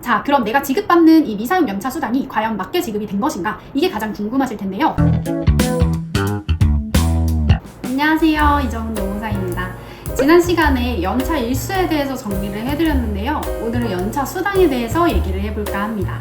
자, 그럼 내가 지급받는 이 미사용 연차 수당이 과연 맞게 지급이 된 것인가? 이게 가장 궁금하실 텐데요. 안녕하세요, 이정은 노무사입니다. 지난 시간에 연차 일수에 대해서 정리를 해드렸는데요. 오늘은 연차 수당에 대해서 얘기를 해볼까 합니다.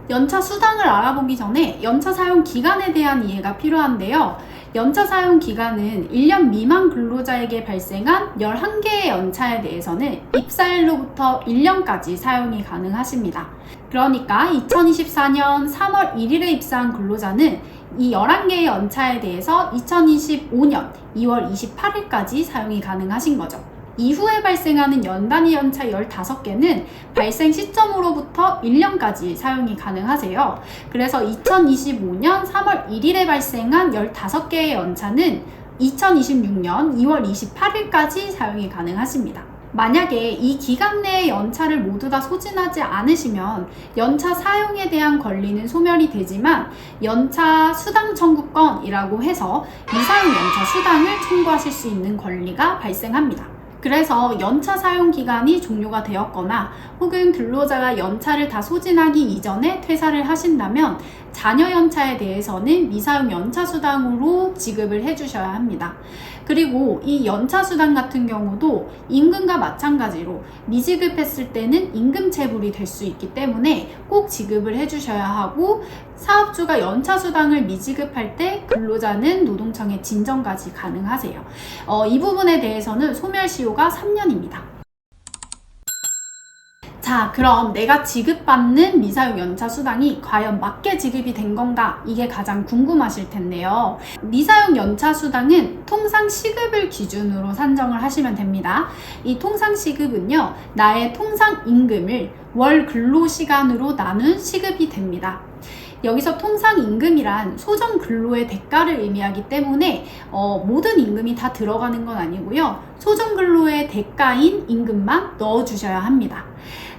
연차 수당을 알아보기 전에 연차 사용 기간에 대한 이해가 필요한데요. 연차 사용 기간은 1년 미만 근로자에게 발생한 11개의 연차에 대해서는 입사일로부터 1년까지 사용이 가능하십니다. 그러니까 2024년 3월 1일에 입사한 근로자는 이 11개의 연차에 대해서 2025년 2월 28일까지 사용이 가능하신 거죠. 이후에 발생하는 연단위 연차 15개는 발생 시점으로부터 1년까지 사용이 가능하세요. 그래서 2025년 3월 1일에 발생한 15개의 연차는 2026년 2월 28일까지 사용이 가능하십니다. 만약에 이 기간 내에 연차를 모두 다 소진하지 않으시면 연차 사용에 대한 권리는 소멸이 되지만 연차 수당 청구권이라고 해서 미사용 연차 수당을 청구하실 수 있는 권리가 발생합니다. 그래서 연차 사용 기간이 종료가 되었거나 혹은 근로자가 연차를 다 소진하기 이전에 퇴사를 하신다면 잔여 연차에 대해서는 미사용 연차 수당으로 지급을 해주셔야 합니다. 그리고 이 연차 수당 같은 경우도 임금과 마찬가지로 미지급했을 때는 임금 체불이 될 수 있기 때문에 꼭 지급을 해주셔야 하고, 사업주가 연차 수당을 미지급할 때 근로자는 노동청에 진정까지 가능하세요. 이 부분에 대해서는 소멸시효가 3년입니다. 자, 그럼 내가 지급받는 미사용 연차 수당이 과연 맞게 지급이 된 건가? 이게 가장 궁금하실 텐데요. 미사용 연차 수당은 통상 시급을 기준으로 산정을 하시면 됩니다. 이 통상 시급은요, 나의 통상 임금을 월 근로시간으로 나눈 시급이 됩니다. 여기서 통상 임금이란 소정 근로의 대가를 의미하기 때문에 모든 임금이 다 들어가는 건 아니고요. 소정 근로의 대가인 임금만 넣어주셔야 합니다.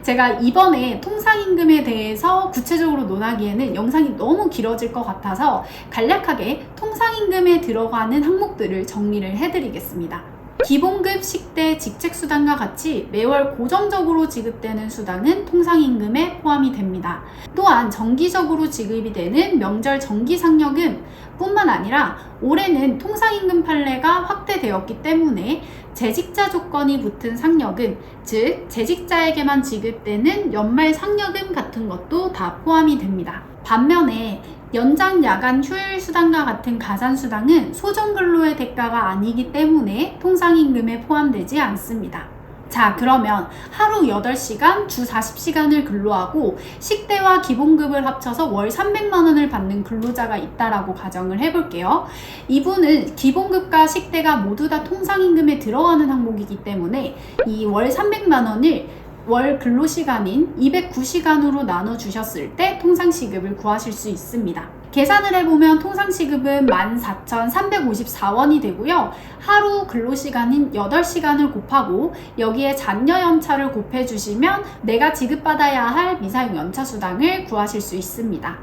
제가 이번에 통상임금에 대해서 구체적으로 논하기에는 영상이 너무 길어질 것 같아서 간략하게 통상임금에 들어가는 항목들을 정리를 해드리겠습니다. 기본급, 식대, 직책수당과 같이 매월 고정적으로 지급되는 수당은 통상임금에 포함이 됩니다. 또한 정기적으로 지급이 되는 명절 정기상여금 뿐만 아니라 올해는 통상임금 판례가 확대되었기 때문에 재직자 조건이 붙은 상여금, 즉 재직자에게만 지급되는 연말 상여금 같은 것도 다 포함이 됩니다. 반면에 연장 야간 휴일 수당과 같은 가산 수당은 소정 근로의 대가가 아니기 때문에 통상임금에 포함되지 않습니다. 자, 그러면 하루 8시간, 주 40시간을 근로하고 식대와 기본급을 합쳐서 월 300만 원을 받는 근로자가 있다라고 가정을 해볼게요. 이분은 기본급과 식대가 모두 다 통상임금에 들어가는 항목이기 때문에 이 월 300만 원을 월 근로시간인 209시간으로 나눠주셨을 때 통상시급을 구하실 수 있습니다. 계산을 해보면 통상시급은 14,354원이 되고요. 하루 근로시간인 8시간을 곱하고 여기에 잔여 연차를 곱해주시면 내가 지급받아야 할 미사용 연차 수당을 구하실 수 있습니다.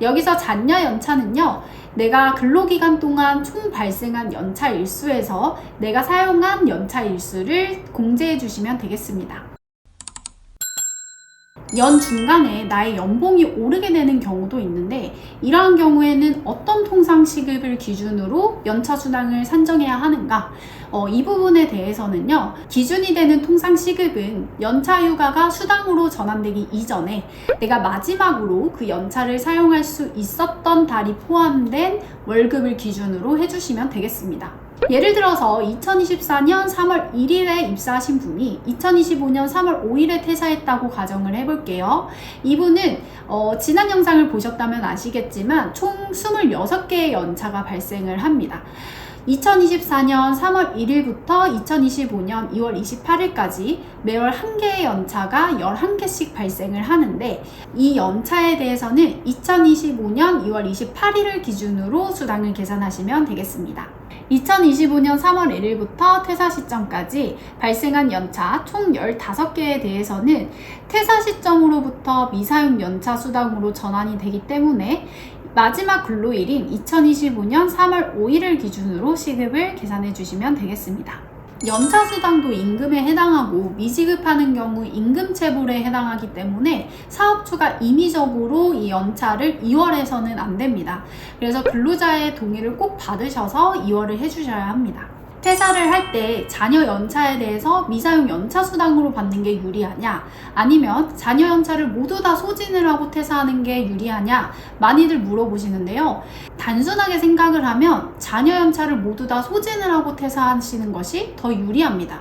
여기서 잔여 연차는요, 내가 근로기간 동안 총 발생한 연차 일수에서 내가 사용한 연차 일수를 공제해 주시면 되겠습니다. 연 중간에 나의 연봉이 오르게 되는 경우도 있는데, 이러한 경우에는 어떤 통상 시급을 기준으로 연차 수당을 산정해야 하는가? 이 부분에 대해서는요, 기준이 되는 통상 시급은 연차 휴가가 수당으로 전환되기 이전에 내가 마지막으로 그 연차를 사용할 수 있었던 달이 포함된 월급을 기준으로 해주시면 되겠습니다. 예를 들어서 2024년 3월 1일에 입사하신 분이 2025년 3월 5일에 퇴사했다고 가정을 해볼게요. 이분은 지난 영상을 보셨다면 아시겠지만 총 26개의 연차가 발생을 합니다. 2024년 3월 1일부터 2025년 2월 28일까지 매월 1개의 연차가 11개씩 발생을 하는데, 이 연차에 대해서는 2025년 2월 28일을 기준으로 수당을 계산하시면 되겠습니다. 2025년 3월 1일부터 퇴사 시점까지 발생한 연차 총 15개에 대해서는 퇴사 시점으로부터 미사용 연차 수당으로 전환이 되기 때문에 마지막 근로일인 2025년 3월 5일을 기준으로 시급을 계산해 주시면 되겠습니다. 연차수당도 임금에 해당하고 미지급하는 경우 임금체불에 해당하기 때문에 사업주가 임의적으로 이 연차를 이월해서는 안 됩니다. 그래서 근로자의 동의를 꼭 받으셔서 이월을 해주셔야 합니다. 퇴사를 할 때 자녀 연차에 대해서 미사용 연차수당으로 받는 게 유리하냐, 아니면 자녀 연차를 모두 다 소진을 하고 퇴사하는 게 유리하냐 많이들 물어보시는데요. 단순하게 생각을 하면 자녀 연차를 모두 다 소진을 하고 퇴사하시는 것이 더 유리합니다.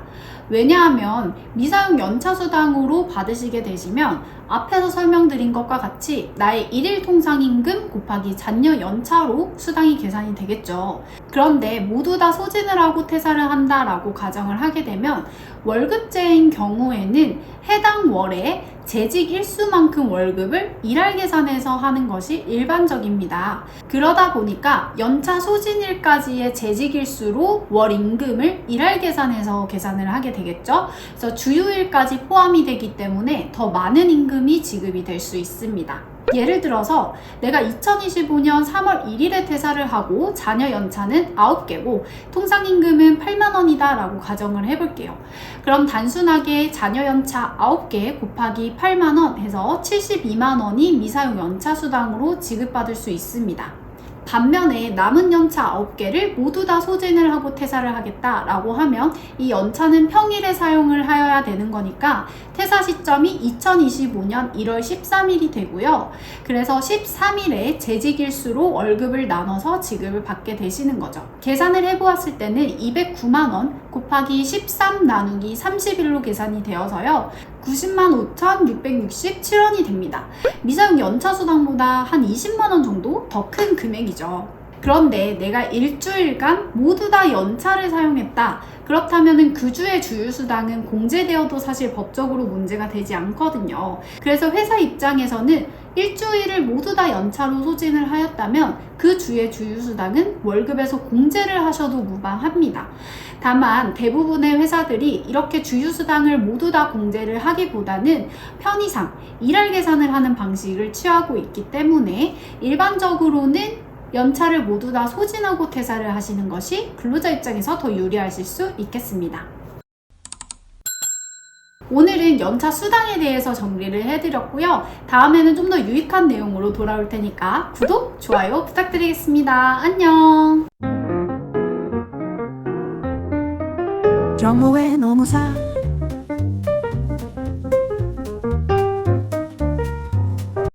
왜냐하면 미사용 연차수당으로 받으시게 되시면 앞에서 설명드린 것과 같이 나의 일일 통상임금 곱하기 잔여 연차로 수당이 계산이 되겠죠. 그런데 모두 다 소진을 하고 퇴사를 한다라고 가정을 하게 되면 월급제인 경우에는 해당 월에 재직 일수만큼 월급을 일할 계산해서 하는 것이 일반적입니다. 그러다 보니까 연차 소진일까지의 재직 일수로 월 임금을 일할 계산해서 계산을 하게 되겠죠. 그래서 주휴일까지 포함이 되기 때문에 더 많은 임금이 지급이 될 수 있습니다. 예를 들어서 내가 2025년 3월 1일에 퇴사를 하고 자녀 연차는 9개고 통상임금은 8만 원이다 라고 가정을 해볼게요. 그럼 단순하게 자녀 연차 9개 곱하기 8만 원 해서 72만 원이 미사용 연차수당으로 지급받을 수 있습니다. 반면에 남은 연차 9개를 모두 다 소진을 하고 퇴사를 하겠다라고 하면 이 연차는 평일에 사용을 하여야 되는 거니까 퇴사 시점이 2025년 1월 13일이 되고요. 그래서 13일에 재직일수로 월급을 나눠서 지급을 받게 되시는 거죠. 계산을 해보았을 때는 209만 원 곱하기 13 나누기 30일로 계산이 되어서요. 90만 5,667원이 됩니다. 미사용 연차수당보다 한 20만 원 정도 더 큰 금액이죠. 그런데 내가 일주일간 모두 다 연차를 사용했다. 그렇다면 그 주의 주휴수당은 공제되어도 사실 법적으로 문제가 되지 않거든요. 그래서 회사 입장에서는 일주일을 모두 다 연차로 소진을 하였다면 그 주의 주휴수당은 월급에서 공제를 하셔도 무방합니다. 다만 대부분의 회사들이 이렇게 주휴수당을 모두 다 공제를 하기보다는 편의상 일할 계산을 하는 방식을 취하고 있기 때문에 일반적으로는 연차를 모두 다 소진하고 퇴사를 하시는 것이 근로자 입장에서 더 유리하실 수 있겠습니다. 오늘은 연차 수당에 대해서 정리를 해드렸고요. 다음에는 좀 더 유익한 내용으로 돌아올 테니까 구독, 좋아요 부탁드리겠습니다. 안녕. 정모의 노무사